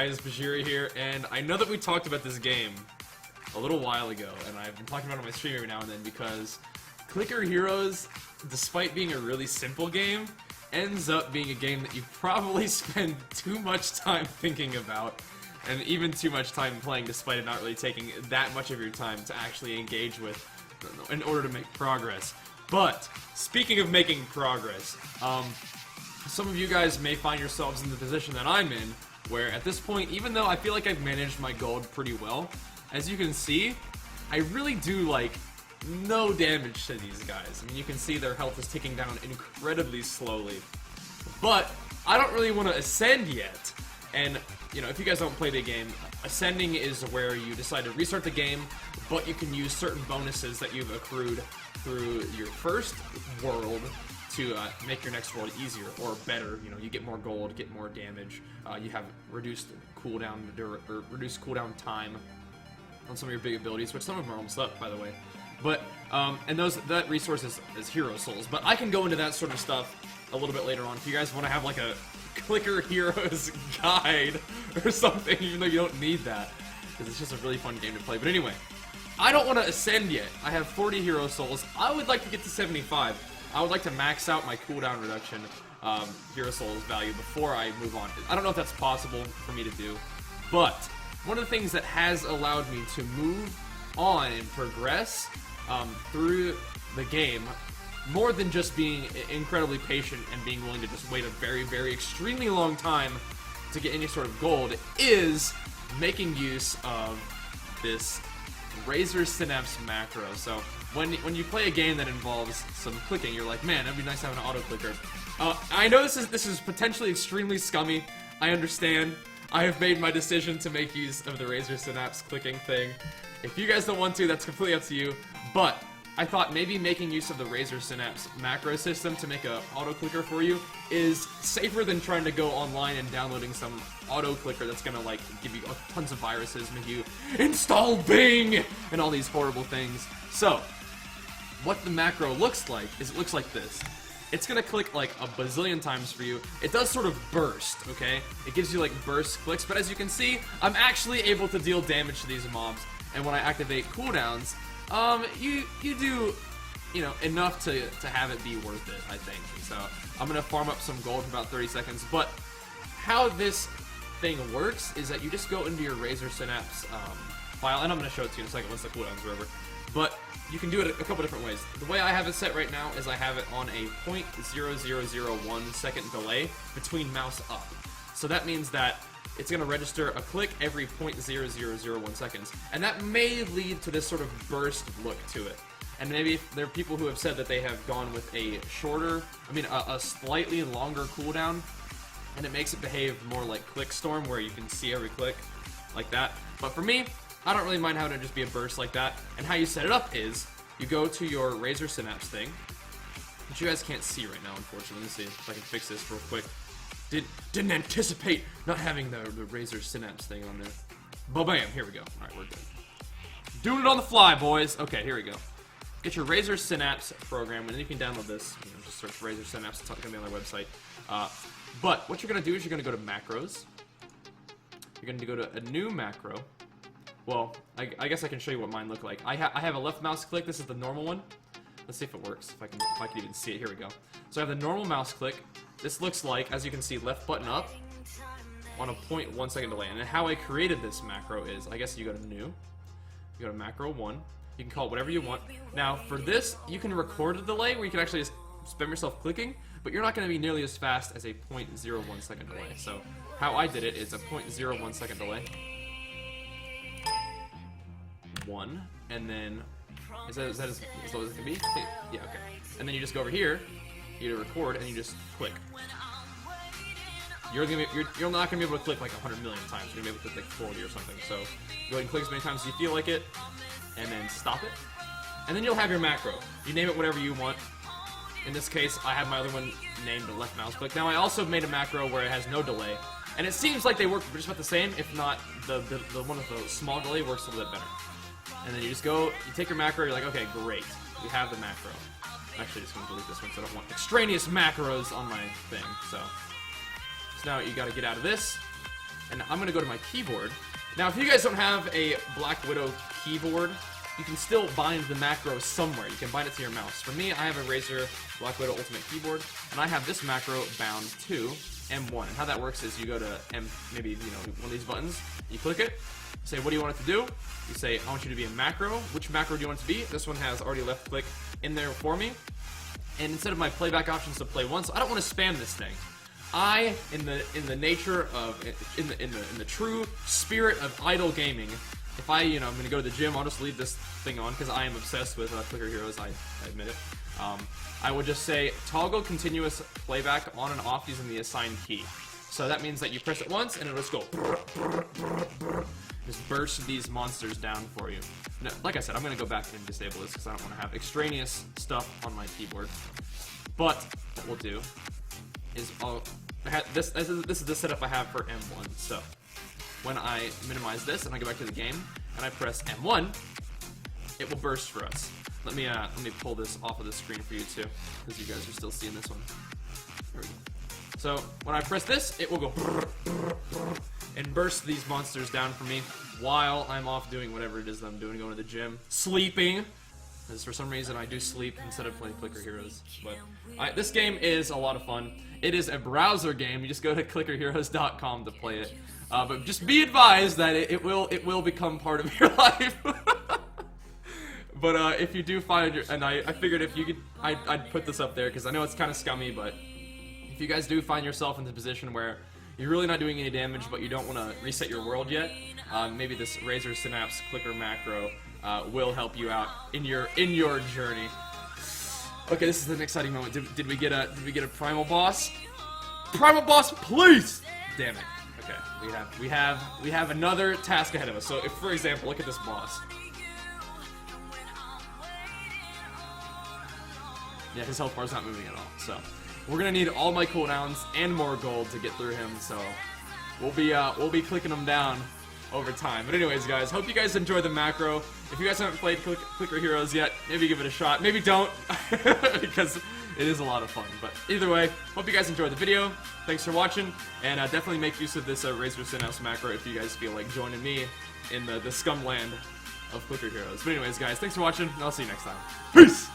guys, Bajheera here, and I know that we talked about this game a little while ago, and I've been talking about it on my stream every now and then because Clicker Heroes, despite being a really simple game, ends up being a game that you probably spend too much time thinking about, and even too much time playing despite it not really taking that much of your time to actually engage with in order to make progress. But, speaking of making progress, some of you guys may find yourselves in the position that I'm in, where at this point, even though I feel like I've managed my gold pretty well, as you can see, I really do, like, no damage to these guys. I mean, you can see their health is ticking down incredibly slowly. But, I don't really want to ascend yet. And, you know, if you guys don't play the game, ascending is where you decide to restart the game, but you can use certain bonuses that you've accrued through your first world to make your next world easier or better. You know, you get more gold, get more damage, you have reduced cooldown reduced cooldown time on some of your big abilities, which some of them are almost up, by the way. But and that resource is hero souls. But I can go into that sort of stuff a little bit later on if you guys want to have like a Clicker Heroes guide or something, even though you don't need that, because it's just a really fun game to play. But anyway, I don't want to ascend yet. I have 40 hero souls. I would like to get to 75. I would like to max out my cooldown reduction hero souls value before I move on. I don't know if that's possible for me to do, but one of the things that has allowed me to move on and progress through the game, more than just being incredibly patient and being willing to just wait a very, very extremely long time to get any sort of gold, is making use of this Razer Synapse macro. So when you play a game that involves some clicking, you're like, man, it'd be nice to have an auto clicker. I know this is potentially extremely scummy. I understand. I have made my decision to make use of the Razer Synapse clicking thing. If you guys don't want to, that's completely up to you. But I thought maybe making use of the Razer Synapse macro system to make a auto clicker for you is safer than trying to go online and downloading some auto clicker that's gonna like give you tons of viruses, make you install Bing and all these horrible things. So what the macro looks like is it looks like this. It's gonna click like a bazillion times for you. It does sort of burst, okay? It gives you like burst clicks, but as you can see, I'm actually able to deal damage to these mobs. And when I activate cooldowns, you do, you know, enough to have it be worth it, I think. So I'm gonna farm up some gold for about 30 seconds. But how this thing works is that you just go into your Razer Synapse file, and I'm gonna show it to you in a second once the cooldown's over. But you can do it a couple different ways. The way I have it set right now is I have it on a 0.0001 second delay between mouse up. So that means that it's going to register a click every 0.0001 seconds. And that may lead to this sort of burst look to it. And maybe there are people who have said that they have gone with a slightly longer cooldown, and it makes it behave more like Clickstorm, where you can see every click like that. But for me, I don't really mind having it just be a burst like that. And how you set it up is, you go to your Razer Synapse thing, which you guys can't see right now, unfortunately. Let me see if I can fix this real quick. Didn't anticipate not having the Razer Synapse thing on there. Ba-bam, here we go. Alright, we're good. Doing it on the fly, boys. Okay, here we go. Get your Razer Synapse program, and then you can download this. You know, just search Razer Synapse, it's going to be on their website. But what you're going to do is you're going to go to macros. You're going to go to a new macro. Well, I guess I can show you what mine look like. I have a left mouse click. This is the normal one. Let's see if it works. If I can even see it. Here we go. So I have the normal mouse click. This looks like, as you can see, left button up on a 0.1 second delay. And how I created this macro is, I guess you go to new. You go to macro 1. You can call it whatever you want. Now, for this, you can record a delay where you can actually just spam yourself clicking, but you're not going to be nearly as fast as a 0.01 second delay. So how I did it is a 0.01 second delay. 1, and then is that as low as it can be? Yeah, okay. And then you just go over here, you record, and you just click. You're not gonna be able to click like 100 million times. You're gonna be able to click like 40 or something. So go ahead and click as many times as you feel like it, and then stop it. And then you'll have your macro. You name it whatever you want. In this case, I have my other one named the left mouse click. Now I also made a macro where it has no delay, and it seems like they work just about the same. If not, the one with the small delay works a little bit better. And then you just go, you take your macro, you're like, okay, great, we have the macro. I'm actually just going to delete this one because I don't want extraneous macros on my thing. So now you got to get out of this, and I'm gonna go to my keyboard. Now, if you guys don't have a Black Widow keyboard, you can still bind the macro somewhere. You can bind it to your mouse. For me, I have a Razer Black Widow Ultimate Keyboard, and I have this macro bound to M1. And how that works is you go to maybe, you know, one of these buttons, you click it, say, what do you want it to do? You say, I want you to be a macro. Which macro do you want it to be? This one has already left click in there for me. And instead of my playback options to play once, I don't want to spam this thing. I, in the nature of, in the true spirit of idle gaming, if I, you know, I'm gonna go to the gym, I'll just leave this thing on because I am obsessed with Clicker Heroes. I admit it. I would just say toggle continuous playback on and off using the assigned key. So that means that you press it once and it'll just go, just burst these monsters down for you. Now, like I said, I'm gonna go back and disable this because I don't want to have extraneous stuff on my keyboard. But what we'll do is this is the setup I have for M1. So when I minimize this and I go back to the game and I press M1, it will burst for us. Let me pull this off of the screen for you too, because you guys are still seeing this one. There we go. So when I press this, it will go and burst these monsters down for me while I'm off doing whatever it is that I'm doing, going to the gym, sleeping. Because for some reason I do sleep instead of playing Clicker Heroes. But this game is a lot of fun. It is a browser game. You just go to clickerheroes.com to play it. But just be advised that it will become part of your life. But if you do find I figured if you could, I'd put this up there because I know it's kind of scummy, but if you guys do find yourself in the position where you're really not doing any damage, but you don't want to reset your world yet, maybe this Razer Synapse clicker macro will help you out in your journey. Okay, this is an exciting moment. Did we get a primal boss? Primal boss, please! Damn it. Okay, we have another task ahead of us. So if, for example, look at this boss. Yeah, his health bar's not moving at all. So we're gonna need all my cooldowns and more gold to get through him. So we'll be clicking them down over time. But anyways, guys, hope you guys enjoy the macro. If you guys haven't played Clicker Heroes yet, maybe give it a shot. Maybe don't, because it is a lot of fun. But either way, hope you guys enjoyed the video. Thanks for watching, and definitely make use of this Razer Synapse macro if you guys feel like joining me in the scum land of Clicker Heroes. But anyways, guys, thanks for watching, and I'll see you next time. Peace!